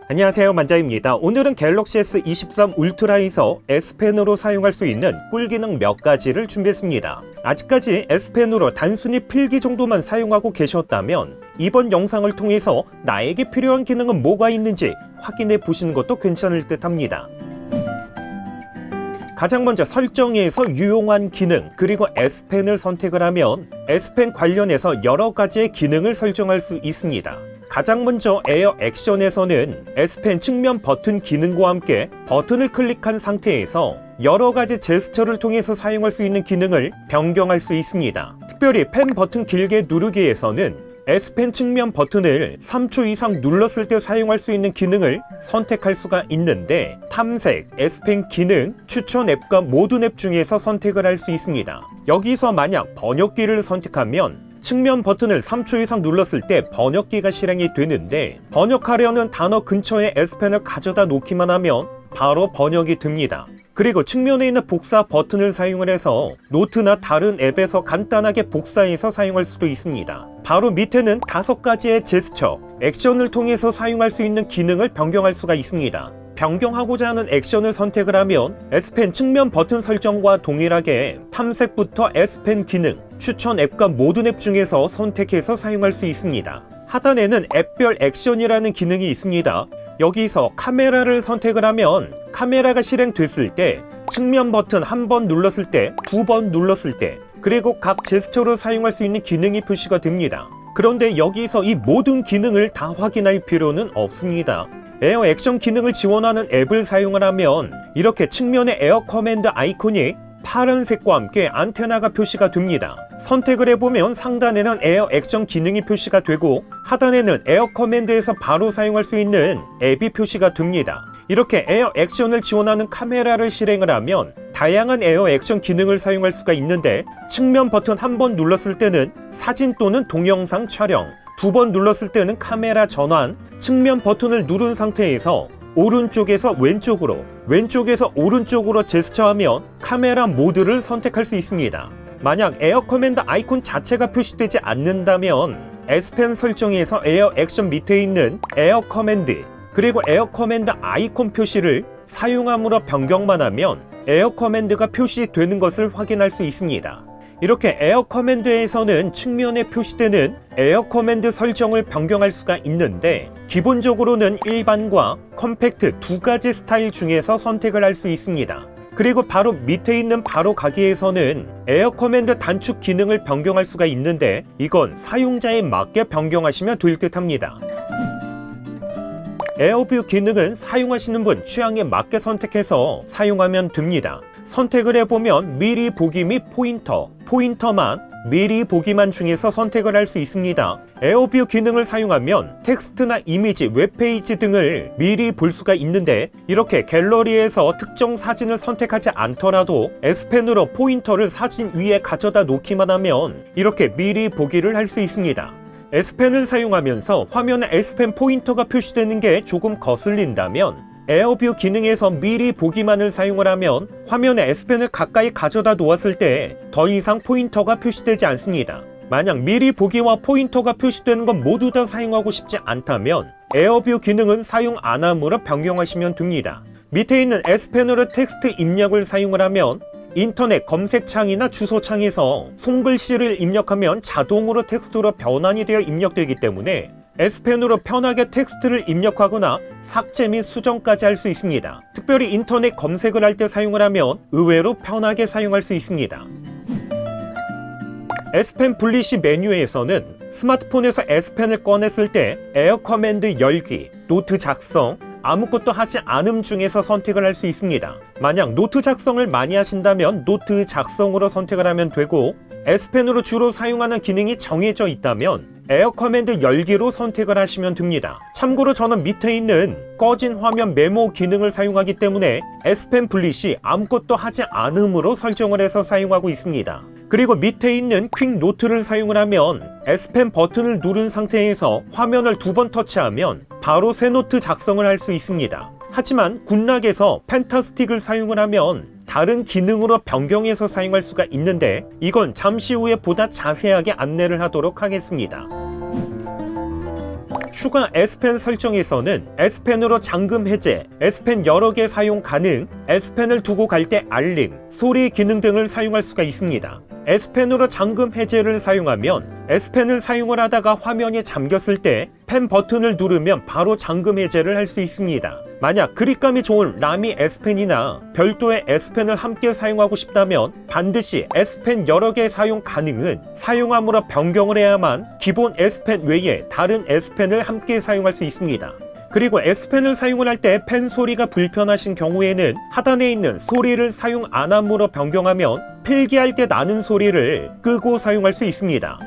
안녕하세요, 만자입니다. 오늘은 갤럭시 S23 울트라에서 S펜으로 사용할 수 있는 꿀 기능 몇 가지를 준비했습니다. 아직까지 S펜으로 단순히 필기 정도만 사용하고 계셨다면 이번 영상을 통해서 나에게 필요한 기능은 뭐가 있는지 확인해 보시는 것도 괜찮을 듯 합니다. 가장 먼저 설정에서 유용한 기능, 그리고 S펜을 선택을 하면 S펜 관련해서 여러 가지의 기능을 설정할 수 있습니다. 가장 먼저 에어 액션에서는 S펜 측면 버튼 기능과 함께 버튼을 클릭한 상태에서 여러 가지 제스처를 통해서 사용할 수 있는 기능을 변경할 수 있습니다. 특별히 펜 버튼 길게 누르기에서는 S펜 측면 버튼을 3초 이상 눌렀을 때 사용할 수 있는 기능을 선택할 수가 있는데 탐색, S펜 기능, 추천 앱과 모든 앱 중에서 선택을 할 수 있습니다. 여기서 만약 번역기를 선택하면 측면 버튼을 3초 이상 눌렀을 때 번역기가 실행이 되는데 번역하려는 단어 근처에 S펜을 가져다 놓기만 하면 바로 번역이 됩니다. 그리고 측면에 있는 복사 버튼을 사용을 해서 노트나 다른 앱에서 간단하게 복사해서 사용할 수도 있습니다. 바로 밑에는 5가지의 제스처, 액션을 통해서 사용할 수 있는 기능을 변경할 수가 있습니다. 변경하고자 하는 액션을 선택을 하면 S펜 측면 버튼 설정과 동일하게 탐색부터 S펜 기능, 추천 앱과 모든 앱 중에서 선택해서 사용할 수 있습니다. 하단에는 앱별 액션이라는 기능이 있습니다. 여기서 카메라를 선택을 하면 카메라가 실행됐을 때 측면 버튼 한 번 눌렀을 때, 2번 눌렀을 때, 그리고 각 제스처로 사용할 수 있는 기능이 표시가 됩니다. 그런데 여기서 이 모든 기능을 다 확인할 필요는 없습니다. 에어 액션 기능을 지원하는 앱을 사용을 하면 이렇게 측면에 에어 커맨드 아이콘이 파란색과 함께 안테나가 표시가 됩니다. 선택을 해보면 상단에는 에어 액션 기능이 표시가 되고 하단에는 에어 커맨드에서 바로 사용할 수 있는 앱이 표시가 됩니다. 이렇게 에어 액션을 지원하는 카메라를 실행을 하면 다양한 에어 액션 기능을 사용할 수가 있는데 측면 버튼 한 번 눌렀을 때는 사진 또는 동영상 촬영, 2번 눌렀을 때는 카메라 전환, 측면 버튼을 누른 상태에서 오른쪽에서 왼쪽으로, 왼쪽에서 오른쪽으로 제스처하면 카메라 모드를 선택할 수 있습니다. 만약 에어 커맨드 아이콘 자체가 표시되지 않는다면 S펜 설정에서 에어 액션 밑에 있는 에어 커맨드, 그리고 에어 커맨드 아이콘 표시를 사용함으로 변경만 하면 에어 커맨드가 표시되는 것을 확인할 수 있습니다. 이렇게 에어 커맨드에서는 측면에 표시되는 에어 커맨드 설정을 변경할 수가 있는데 기본적으로는 일반과 컴팩트 2가지 스타일 중에서 선택을 할 수 있습니다. 그리고 바로 밑에 있는 바로 가기에서는 에어 커맨드 단축 기능을 변경할 수가 있는데 이건 사용자에 맞게 변경하시면 될 듯 합니다. 에어뷰 기능은 사용하시는 분 취향에 맞게 선택해서 사용하면 됩니다. 선택을 해보면 미리 보기 및 포인터만 미리 보기만 중에서 선택을 할 수 있습니다. 에어뷰 기능을 사용하면 텍스트나 이미지, 웹페이지 등을 미리 볼 수가 있는데 이렇게 갤러리에서 특정 사진을 선택하지 않더라도 S펜으로 포인터를 사진 위에 가져다 놓기만 하면 이렇게 미리 보기를 할 수 있습니다. S펜을 사용하면서 화면에 S펜 포인터가 표시되는 게 조금 거슬린다면 에어뷰 기능에서 미리 보기만을 사용을 하면 화면에 S펜을 가까이 가져다 놓았을 때 더 이상 포인터가 표시되지 않습니다. 만약 미리 보기와 포인터가 표시되는 건 모두 다 사용하고 싶지 않다면 에어뷰 기능은 사용 안 함으로 변경하시면 됩니다. 밑에 있는 S펜으로 텍스트 입력을 사용을 하면 인터넷 검색창이나 주소창에서 손글씨를 입력하면 자동으로 텍스트로 변환이 되어 입력되기 때문에 S펜으로 편하게 텍스트를 입력하거나 삭제 및 수정까지 할 수 있습니다. 특별히 인터넷 검색을 할 때 사용을 하면 의외로 편하게 사용할 수 있습니다. S펜 분리시 메뉴에서는 스마트폰에서 S펜을 꺼냈을 때 에어 커맨드 열기, 노트 작성, 아무것도 하지 않음 중에서 선택을 할 수 있습니다. 만약 노트 작성을 많이 하신다면 노트 작성으로 선택을 하면 되고 S펜으로 주로 사용하는 기능이 정해져 있다면 에어 커맨드 열기로 선택을 하시면 됩니다. 참고로 저는 밑에 있는 꺼진 화면 메모 기능을 사용하기 때문에 S펜 분리 시 아무것도 하지 않음으로 설정을 해서 사용하고 있습니다. 그리고 밑에 있는 퀵 노트를 사용을 하면 S펜 버튼을 누른 상태에서 화면을 2번 터치하면 바로 새 노트 작성을 할 수 있습니다. 하지만 굿락에서 펜타스틱을 사용을 하면 다른 기능으로 변경해서 사용할 수가 있는데 이건 잠시 후에 보다 자세하게 안내를 하도록 하겠습니다. 추가 S펜 설정에서는 S펜으로 잠금 해제, S펜 여러 개 사용 가능, S펜을 두고 갈 때 알림, 소리 기능 등을 사용할 수가 있습니다. S펜으로 잠금 해제를 사용하면 S펜을 사용을 하다가 화면이 잠겼을 때 펜 버튼을 누르면 바로 잠금 해제를 할 수 있습니다. 만약 그립감이 좋은 라미 S펜이나 별도의 S펜을 함께 사용하고 싶다면 반드시 S펜 여러 개 사용 가능은 사용함으로 변경을 해야만 기본 S펜 외에 다른 S펜을 함께 사용할 수 있습니다. 그리고 S펜을 사용을 할 때 펜 소리가 불편하신 경우에는 하단에 있는 소리를 사용 안 함으로 변경하면 필기할 때 나는 소리를 끄고 사용할 수 있습니다.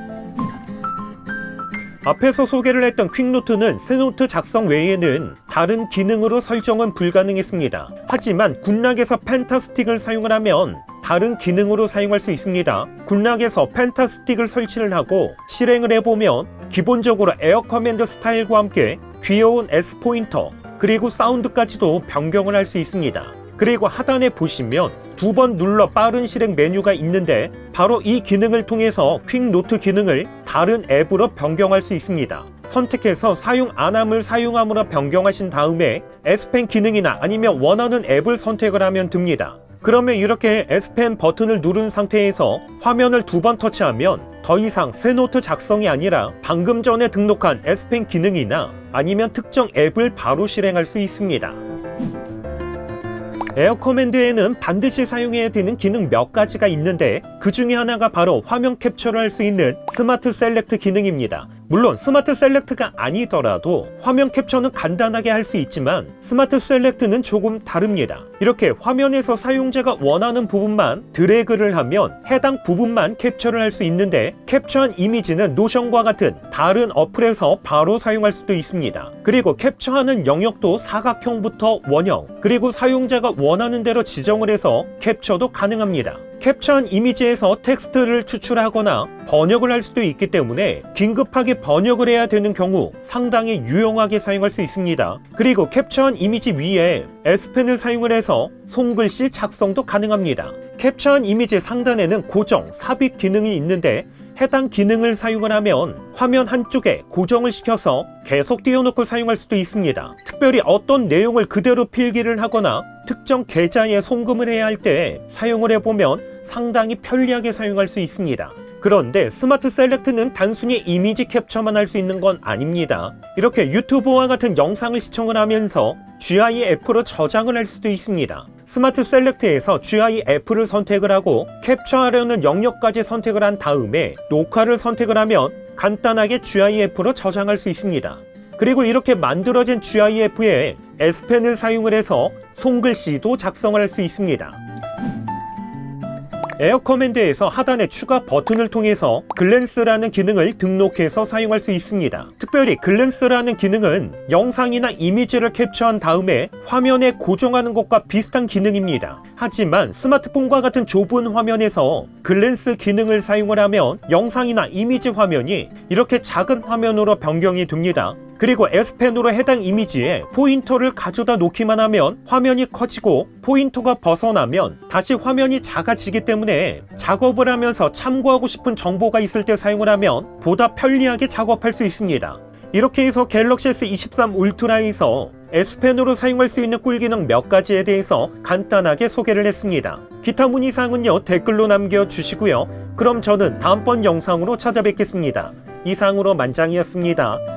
앞에서 소개를 했던 퀵노트는 새 노트 작성 외에는 다른 기능으로 설정은 불가능했습니다. 하지만 굿락에서 펜타스틱을 사용을 하면 다른 기능으로 사용할 수 있습니다. 굿락에서 펜타스틱을 설치를 하고 실행을 해보면 기본적으로 에어 커맨드 스타일과 함께 귀여운 S 포인터 그리고 사운드까지도 변경을 할 수 있습니다. 그리고 하단에 보시면 2번 눌러 빠른 실행 메뉴가 있는데 바로 이 기능을 통해서 퀵노트 기능을 다른 앱으로 변경할 수 있습니다. 선택해서 사용 안함을 사용함으로 변경하신 다음에 S펜 기능이나 아니면 원하는 앱을 선택을 하면 됩니다. 그러면 이렇게 S펜 버튼을 누른 상태에서 화면을 2번 터치하면 더 이상 새 노트 작성이 아니라 방금 전에 등록한 S펜 기능이나 아니면 특정 앱을 바로 실행할 수 있습니다. 에어 커맨드에는 반드시 사용해야 되는 기능 몇 가지가 있는데 그 중에 하나가 바로 화면 캡처를 할 수 있는 스마트 셀렉트 기능입니다. 물론 스마트 셀렉트가 아니더라도 화면 캡처는 간단하게 할 수 있지만 스마트 셀렉트는 조금 다릅니다. 이렇게 화면에서 사용자가 원하는 부분만 드래그를 하면 해당 부분만 캡처를 할 수 있는데 캡처한 이미지는 노션과 같은 다른 어플에서 바로 사용할 수도 있습니다. 그리고 캡처하는 영역도 사각형부터 원형 그리고 사용자가 원하는 대로 지정을 해서 캡처도 가능합니다. 캡처한 이미지에서 텍스트를 추출하거나 번역을 할 수도 있기 때문에 긴급하게 번역을 해야 되는 경우 상당히 유용하게 사용할 수 있습니다. 그리고 캡처한 이미지 위에 S펜을 사용을 해서 손글씨 작성도 가능합니다. 캡처한 이미지 상단에는 고정, 삽입 기능이 있는데 해당 기능을 사용을 하면 화면 한쪽에 고정을 시켜서 계속 띄워놓고 사용할 수도 있습니다. 특별히 어떤 내용을 그대로 필기를 하거나 특정 계좌에 송금을 해야 할 때 사용을 해보면 상당히 편리하게 사용할 수 있습니다. 그런데 스마트 셀렉트는 단순히 이미지 캡처만 할 수 있는 건 아닙니다. 이렇게 유튜브와 같은 영상을 시청을 하면서 GIF로 저장을 할 수도 있습니다. 스마트 셀렉트에서 GIF를 선택을 하고 캡처하려는 영역까지 선택을 한 다음에 녹화를 선택을 하면 간단하게 GIF로 저장할 수 있습니다. 그리고 이렇게 만들어진 GIF에 S펜을 사용을 해서 손글씨도 작성을 할 수 있습니다. 에어 커맨드에서 하단에 추가 버튼을 통해서 글랜스라는 기능을 등록해서 사용할 수 있습니다. 특별히 글랜스라는 기능은 영상이나 이미지를 캡처한 다음에 화면에 고정하는 것과 비슷한 기능입니다. 하지만 스마트폰과 같은 좁은 화면에서 글랜스 기능을 사용을 하면 영상이나 이미지 화면이 이렇게 작은 화면으로 변경이 됩니다. 그리고 S펜으로 해당 이미지에 포인터를 가져다 놓기만 하면 화면이 커지고 포인터가 벗어나면 다시 화면이 작아지기 때문에 작업을 하면서 참고하고 싶은 정보가 있을 때 사용을 하면 보다 편리하게 작업할 수 있습니다. 이렇게 해서 갤럭시 S23 울트라에서 S펜으로 사용할 수 있는 꿀기능 몇 가지에 대해서 간단하게 소개를 했습니다. 기타 문의사항은요 댓글로 남겨주시고요. 그럼 저는 다음번 영상으로 찾아뵙겠습니다. 이상으로 만장이었습니다.